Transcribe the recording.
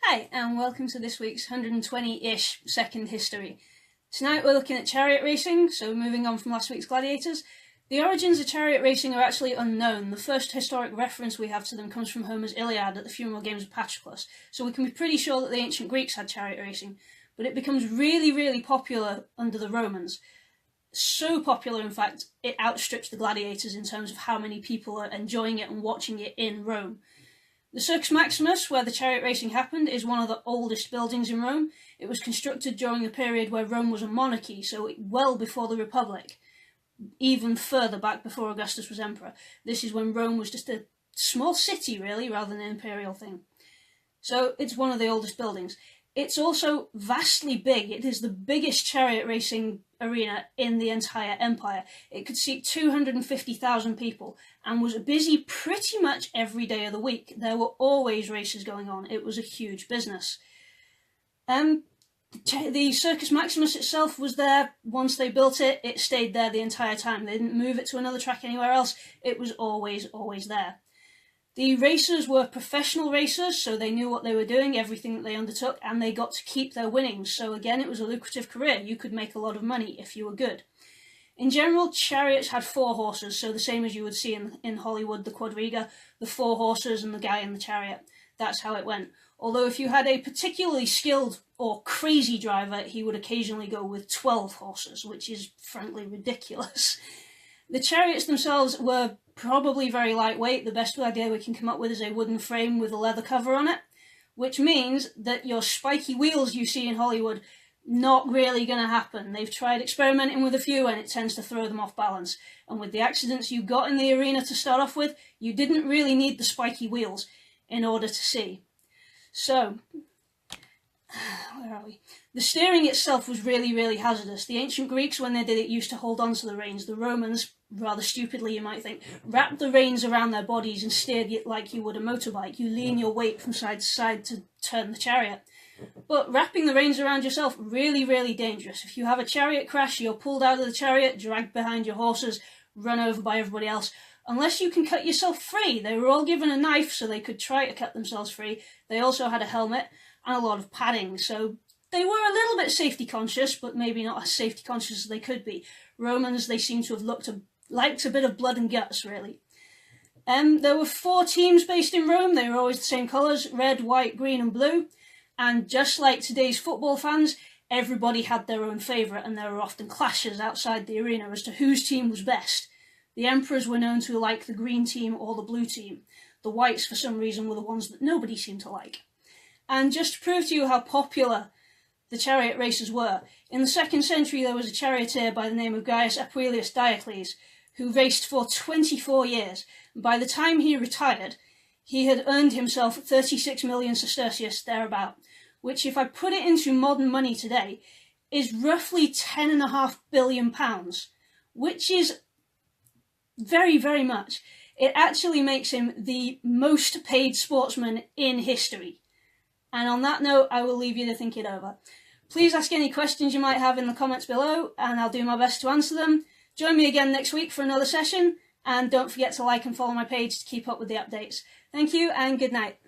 Hi, and welcome to this week's 120-ish second history. Tonight we're looking at chariot racing, so moving on from last week's gladiators. The origins of chariot racing are actually unknown. The first historic reference we have to them comes from Homer's Iliad at the funeral games of Patroclus, so we can be pretty sure that the ancient Greeks had chariot racing, but it becomes really popular under the Romans. So popular, in fact, it outstrips the gladiators in terms of how many people are enjoying it and watching it in Rome. The Circus Maximus, where the chariot racing happened, is one of the oldest buildings in Rome. It was constructed during a period where Rome was a monarchy, so well before the Republic, even further back before Augustus was emperor. This is when Rome was just a small city, really, rather than an imperial thing. So it's one of the oldest buildings. It's also vastly big. It is the biggest chariot racing arena in the entire empire. It could seat 250,000 people and was busy pretty much every day of the week. There were always races going on. It was a huge business. The Circus Maximus itself was there once they built it. It stayed there the entire time. They didn't move it to another track anywhere else. It was always there. The racers were professional racers, so they knew what they were doing, everything that they undertook, and they got to keep their winnings. So again, it was a lucrative career. You could make a lot of money if you were good. In general, chariots had 4 horses, so the same as you would see in Hollywood, the quadriga, the 4 horses and the guy in the chariot. That's how it went. Although if you had a particularly skilled or crazy driver, he would occasionally go with 12 horses, which is frankly ridiculous. The chariots themselves were probably very lightweight. The best idea we can come up with is a wooden frame with a leather cover on it, which means that your spiky wheels you see in Hollywood, not really going to happen. They've tried experimenting with a few and it tends to throw them off balance. And with the accidents you got in the arena to start off with, you didn't really need the spiky wheels in order to see. So, where are we? The steering itself was really hazardous. The ancient Greeks, when they did it, used to hold on to the reins. The Romans, rather stupidly you might think, wrapped the reins around their bodies and steered it like you would a motorbike. You lean your weight from side to side to turn the chariot. But wrapping the reins around yourself, really dangerous. If you have a chariot crash, you're pulled out of the chariot, dragged behind your horses, run over by everybody else. Unless you can cut yourself free. They were all given a knife so they could try to cut themselves free. They also had a helmet and a lot of padding, so they were a little bit safety conscious, but maybe not as safety conscious as they could be. Romans, they seem to have liked a bit of blood and guts, really. There were 4 teams based in Rome. They were always the same colours, red, white, green and blue. And just like today's football fans, everybody had their own favourite, and there were often clashes outside the arena as to whose team was best. The emperors were known to like the green team or the blue team. The whites, for some reason, were the ones that nobody seemed to like. And just to prove to you how popular the chariot races were, in the 2nd century there was a charioteer by the name of Gaius Appuleius Diocles, who raced for 24 years. And by the time he retired, he had earned himself 36 million sesterces, thereabout, which, if I put it into modern money today, is roughly £10.5 billion, which is very much. It actually makes him the most paid sportsman in history. And on that note, I will leave you to think it over. Please ask any questions you might have in the comments below, and I'll do my best to answer them. Join me again next week for another session, and don't forget to like and follow my page to keep up with the updates. Thank you, and good night.